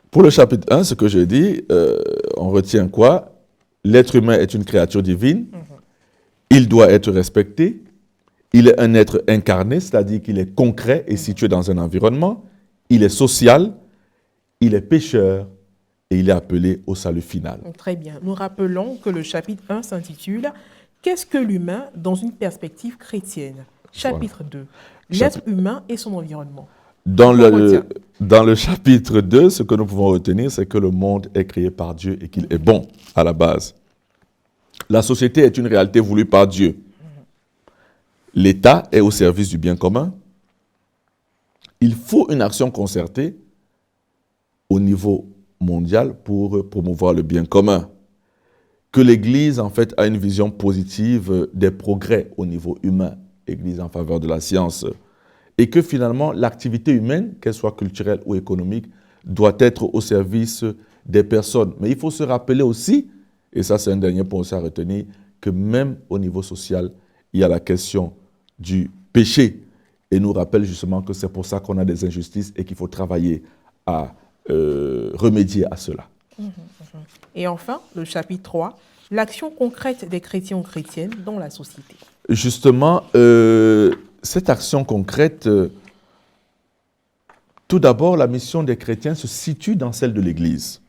Pour le chapitre 1, ce que j'ai dit, on retient quoi? L'être humain est une créature divine. Il doit être respecté. Il est un être incarné, c'est-à-dire qu'il est concret et situé dans un environnement. Il est social, il est pécheur et il est appelé au salut final. Très bien. Nous rappelons que le chapitre 1 s'intitule « Qu'est-ce que l'humain dans une perspective chrétienne ?» Chapitre 2 « L'être humain et son environnement ». Dans le chapitre 2, ce que nous pouvons retenir, c'est que le monde est créé par Dieu et qu'il est bon à la base. La société est une réalité voulue par Dieu. L'État est au service du bien commun. Il faut une action concertée au niveau mondial pour promouvoir le bien commun. Que l'Église, en fait, a une vision positive des progrès au niveau humain, Église en faveur de la science, et que finalement, l'activité humaine, qu'elle soit culturelle ou économique, doit être au service des personnes. Mais il faut se rappeler aussi, et ça c'est un dernier point aussi à retenir, que même au niveau social, il y a la question du péché. Et nous rappelle justement que c'est pour ça qu'on a des injustices et qu'il faut travailler à remédier à cela. Et enfin, le chapitre 3, l'action concrète des chrétiens ou chrétiennes dans la société. Justement, cette action concrète, tout d'abord, la mission des chrétiens se situe dans celle de l'Église.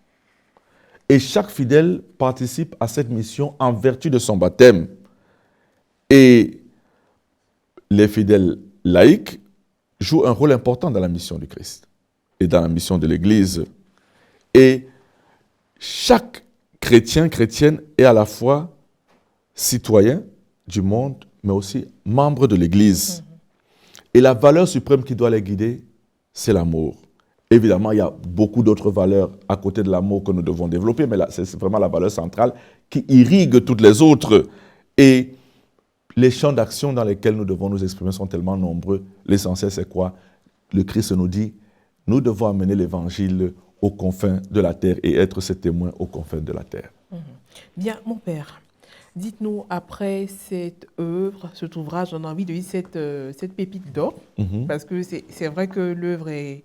Et chaque fidèle participe à cette mission en vertu de son baptême. Et les fidèles laïcs jouent un rôle important dans la mission du Christ et dans la mission de l'Église. Et chaque chrétien, chrétienne est à la fois citoyen du monde, mais aussi membre de l'Église. Et la valeur suprême qui doit les guider, c'est l'amour. Évidemment, il y a beaucoup d'autres valeurs à côté de l'amour que nous devons développer, mais là, c'est vraiment la valeur centrale qui irrigue toutes les autres. Et les champs d'action dans lesquels nous devons nous exprimer sont tellement nombreux. L'essentiel, c'est quoi? Le Christ nous dit, nous devons amener l'Évangile aux confins de la terre et être ses témoins aux confins de la terre. Bien, mon père, dites-nous, après cette œuvre, cet ouvrage, on a envie de dire cette pépite d'or, parce que c'est vrai que l'ouvrage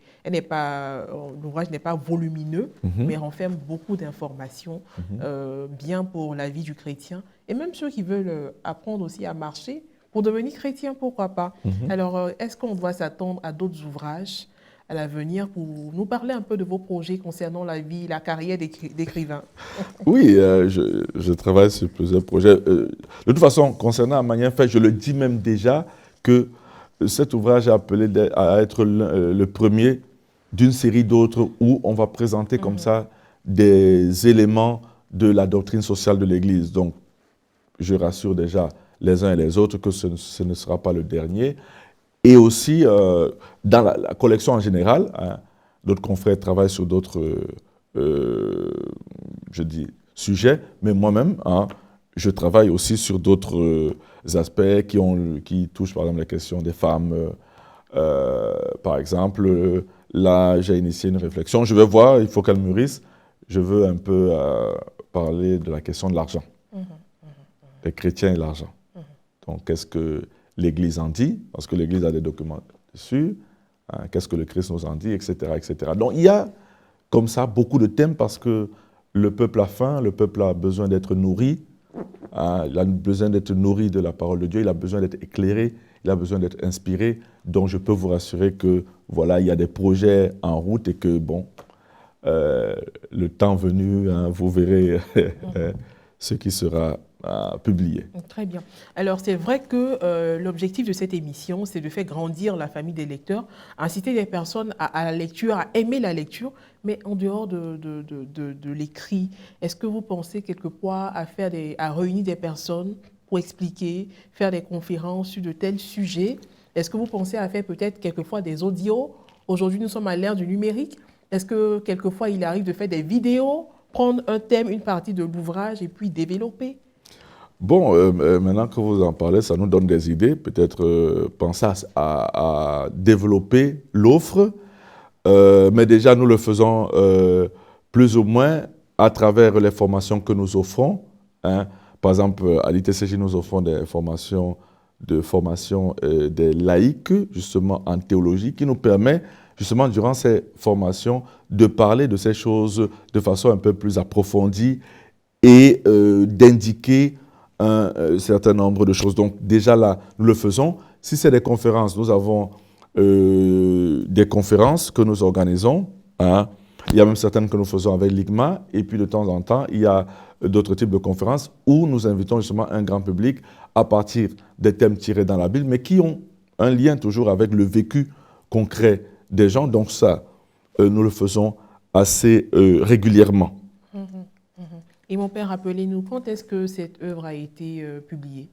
n'est pas volumineux, mais renferme beaucoup d'informations, bien pour la vie du chrétien, et même ceux qui veulent apprendre aussi à marcher pour devenir chrétien, pourquoi pas. Alors, est-ce qu'on doit s'attendre à d'autres ouvrages à l'avenir pour nous parler un peu de vos projets concernant la vie, la carrière d'écrivain? Oui, je travaille sur plusieurs projets. De toute façon, concernant Amanien Faye, je le dis même déjà que cet ouvrage est appelé à être le premier d'une série d'autres où on va présenter comme ça des éléments de la doctrine sociale de l'Église. Donc, je rassure déjà les uns et les autres que ce ne sera pas le dernier. Et aussi, dans la collection en général, d'autres confrères travaillent sur d'autres sujets, mais moi-même, je travaille aussi sur d'autres aspects qui touchent, par exemple, la question des femmes. Par exemple, là, j'ai initié une réflexion. Je vais voir, il faut qu'elle mûrisse. Je veux un peu parler de la question de l'argent. Les chrétiens et l'argent. Donc, qu'est-ce que l'Église en dit, parce que l'Église a des documents dessus, qu'est-ce que le Christ nous en dit, etc., etc. Donc il y a comme ça beaucoup de thèmes parce que le peuple a faim, le peuple a besoin d'être nourri, il a besoin d'être nourri de la parole de Dieu, il a besoin d'être éclairé, il a besoin d'être inspiré. Donc je peux vous rassurer que voilà, il y a des projets en route et que bon, le temps venu, vous verrez ce qui sera publié. Très bien. Alors, c'est vrai que l'objectif de cette émission, c'est de faire grandir la famille des lecteurs, inciter les personnes à la lecture, à aimer la lecture, mais en dehors de l'écrit, est-ce que vous pensez quelquefois à réunir des personnes pour expliquer, faire des conférences sur de tels sujets? Est-ce que vous pensez à faire peut-être quelquefois des audios? Aujourd'hui, nous sommes à l'ère du numérique. Est-ce que quelquefois, il arrive de faire des vidéos, prendre un thème, une partie de l'ouvrage et puis développer? Bon, maintenant que vous en parlez, ça nous donne des idées. Peut-être penser à développer l'offre. Mais déjà, nous le faisons plus ou moins à travers les formations que nous offrons. Par exemple, à l'ITCJ, nous offrons des formations des laïcs, justement en théologie, qui nous permet, justement, durant ces formations, de parler de ces choses de façon un peu plus approfondie et d'indiquer un certain nombre de choses. Donc déjà là, nous le faisons. Si c'est des conférences, nous avons des conférences que nous organisons. Hein. Il y a même certaines que nous faisons avec l'IGMA. Et puis de temps en temps, il y a d'autres types de conférences où nous invitons justement un grand public à partir des thèmes tirés dans la Bible, mais qui ont un lien toujours avec le vécu concret des gens. Donc ça, nous le faisons assez régulièrement. Et mon père, rappelez-nous, quand est-ce que cette œuvre a été publiée?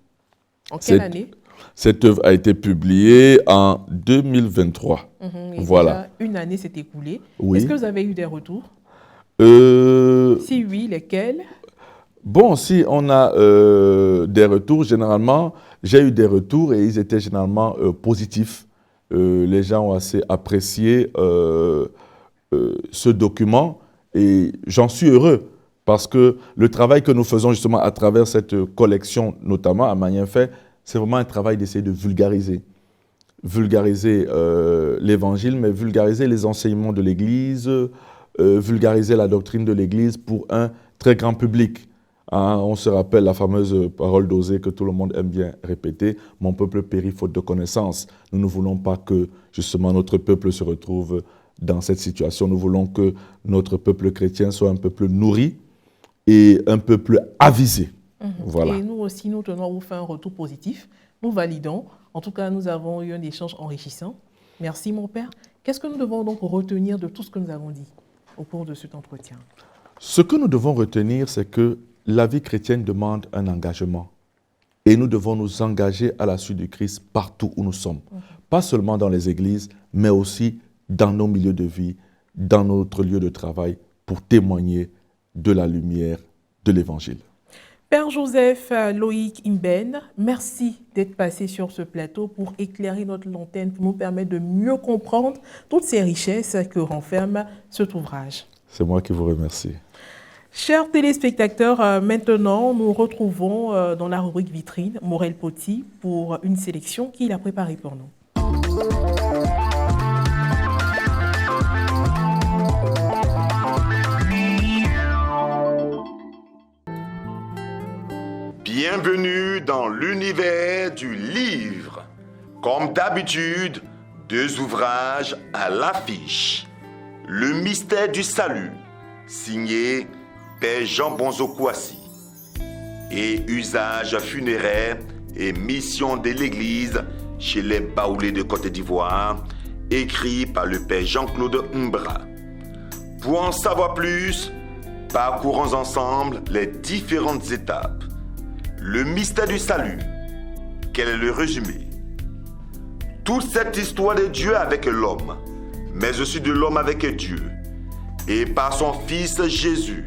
En quelle année? Cette œuvre a été publiée en 2023. Et voilà. Déjà, une année s'est écoulée. Oui. Est-ce que vous avez eu des retours? Si oui, lesquels? Bon, si on a des retours, généralement, j'ai eu des retours et ils étaient généralement positifs. Les gens ont assez apprécié ce document et j'en suis heureux parce que le travail que nous faisons justement à travers cette collection, notamment à Magninfait, c'est vraiment un travail d'essayer de vulgariser. Vulgariser l'Évangile, mais vulgariser les enseignements de l'Église, vulgariser la doctrine de l'Église pour un très grand public. Hein, on se rappelle la fameuse parole d'Osée que tout le monde aime bien répéter, « Mon peuple périt faute de connaissance ». Nous ne voulons pas que justement notre peuple se retrouve dans cette situation. Nous voulons que notre peuple chrétien soit un peuple nourri et un peuple avisé. Voilà. Et nous aussi, nous tenons à vous faire un retour positif. Nous validons. En tout cas, nous avons eu un échange enrichissant. Merci, mon père. Qu'est-ce que nous devons donc retenir de tout ce que nous avons dit au cours de cet entretien? Ce que nous devons retenir, c'est que la vie chrétienne demande un engagement. Et nous devons nous engager à la suite du Christ partout où nous sommes. Pas seulement dans les églises, mais aussi dans nos milieux de vie, dans notre lieu de travail, pour témoigner de la lumière de l'Évangile. Père Joseph Loïc Imben, merci d'être passé sur ce plateau pour éclairer notre lanterne, pour nous permettre de mieux comprendre toutes ces richesses que renferme cet ouvrage. C'est moi qui vous remercie. Chers téléspectateurs, maintenant nous retrouvons dans la rubrique vitrine Morel Poti pour une sélection qu'il a préparée pour nous. Bienvenue dans l'univers du livre. Comme d'habitude, 2 ouvrages à l'affiche. Le mystère du salut, signé Père Jean Bonzo Kouassi. Et usage funéraire et mission de l'Église chez les Baoulés de Côte d'Ivoire, écrit par le Père Jean-Claude Mbra. Pour en savoir plus, parcourons ensemble les différentes étapes. Le mystère du salut. Quel est le résumé? Toute cette histoire de Dieu avec l'homme, mais aussi de l'homme avec Dieu, et par son Fils Jésus,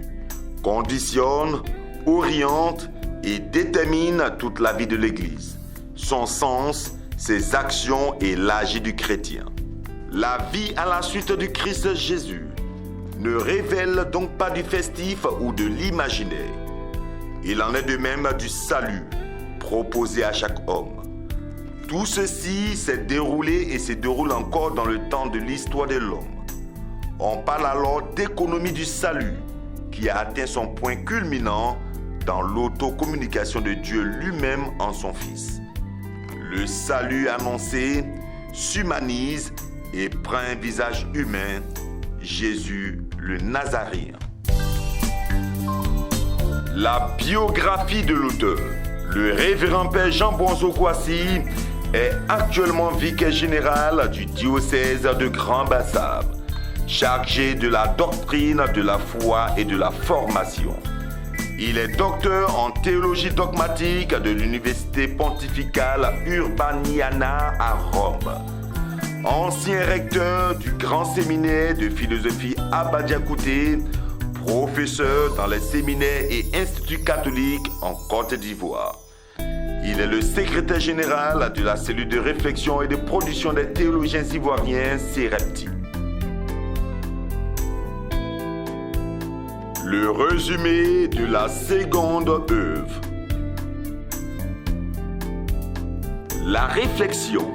conditionne, oriente et détermine toute la vie de l'Église, son sens, ses actions et l'agir du chrétien. La vie à la suite du Christ Jésus ne révèle donc pas du festif ou de l'imaginaire. Il en est de même du salut proposé à chaque homme. Tout ceci s'est déroulé et se déroule encore dans le temps de l'histoire de l'homme. On parle alors d'économie du salut qui a atteint son point culminant dans l'autocommunication de Dieu lui-même en son Fils. Le salut annoncé s'humanise et prend un visage humain, Jésus le Nazaréen. La biographie de l'auteur, le révérend Père Jean Bonzo Kouassi, est actuellement vicaire général du diocèse de Grand-Bassam, chargé de la doctrine, de la foi et de la formation. Il est docteur en théologie dogmatique de l'Université pontificale Urbaniana à Rome. Ancien recteur du grand séminaire de philosophie Abba Diakouté, professeur dans les séminaires et instituts catholiques en Côte d'Ivoire. Il est le secrétaire général de la cellule de réflexion et de production des théologiens ivoiriens, CEREPTI. Le résumé de la seconde œuvre. La réflexion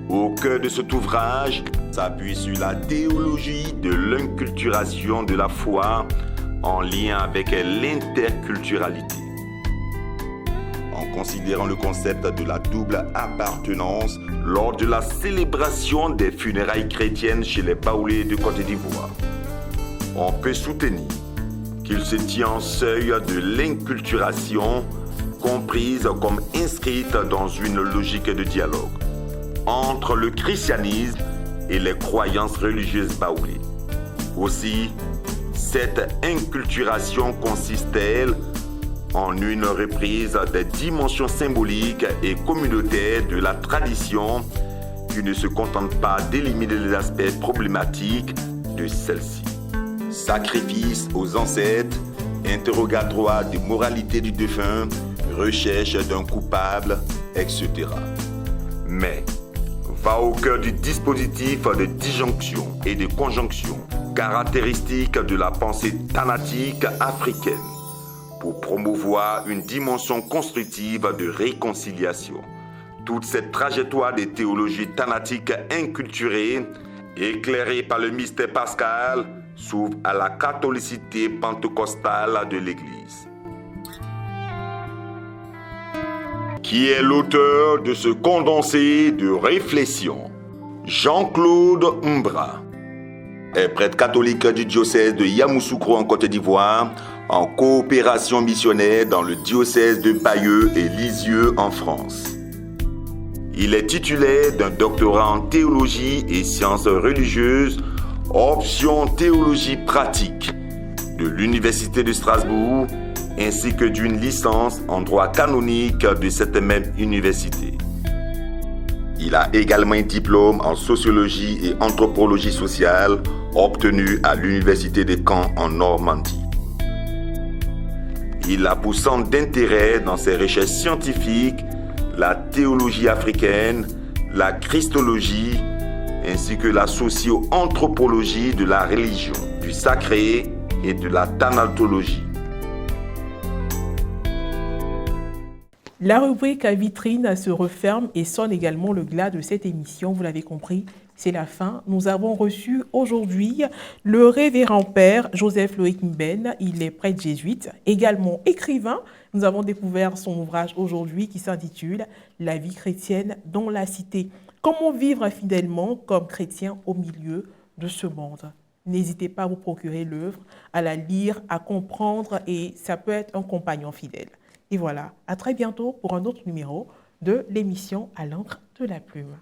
au cœur de cet ouvrage s'appuie sur la théologie de l'inculturation de la foi en lien avec l'interculturalité. En considérant le concept de la double appartenance lors de la célébration des funérailles chrétiennes chez les Baoulés de Côte d'Ivoire. On peut soutenir qu'il se tient en seuil de l'inculturation comprise comme inscrite dans une logique de dialogue entre le christianisme et les croyances religieuses baoulées. Aussi, cette inculturation consiste-t-elle en une reprise des dimensions symboliques et communautaires de la tradition qui ne se contente pas d'éliminer les aspects problématiques de celle-ci. Sacrifice aux ancêtres, interrogatoire de moralité du défunt, recherche d'un coupable, etc. Mais va au cœur du dispositif de disjonction et de conjonction, caractéristique de la pensée thanatique africaine, pour promouvoir une dimension constructive de réconciliation. Toute cette trajectoire des théologies thanatiques inculturées, éclairée par le mystère pascal, s'ouvre à la catholicité pentecostale de l'Église. Qui est l'auteur de ce condensé de réflexion? Jean-Claude Mbra est prêtre catholique du diocèse de Yamoussoukro en Côte d'Ivoire, en coopération missionnaire dans le diocèse de Bayeux et Lisieux en France. Il est titulaire d'un doctorat en théologie et sciences religieuses, option théologie pratique, de l'Université de Strasbourg, ainsi que d'une licence en droit canonique de cette même université. Il a également un diplôme en sociologie et anthropologie sociale obtenu à l'Université de Caen en Normandie. Il a pour centre d'intérêt dans ses recherches scientifiques la théologie africaine, la christologie, ainsi que la socio-anthropologie de la religion, du sacré et de la thanatologie. La rubrique à vitrine se referme et sonne également le glas de cette émission. Vous l'avez compris, c'est la fin. Nous avons reçu aujourd'hui le révérend père Joseph Loïc Mben. Il est prêtre jésuite, également écrivain. Nous avons découvert son ouvrage aujourd'hui qui s'intitule « La vie chrétienne dans la cité ». Comment vivre fidèlement comme chrétien au milieu de ce monde? N'hésitez pas à vous procurer l'œuvre, à la lire, à comprendre et ça peut être un compagnon fidèle. Et voilà, à très bientôt pour un autre numéro de l'émission À l'encre de la plume.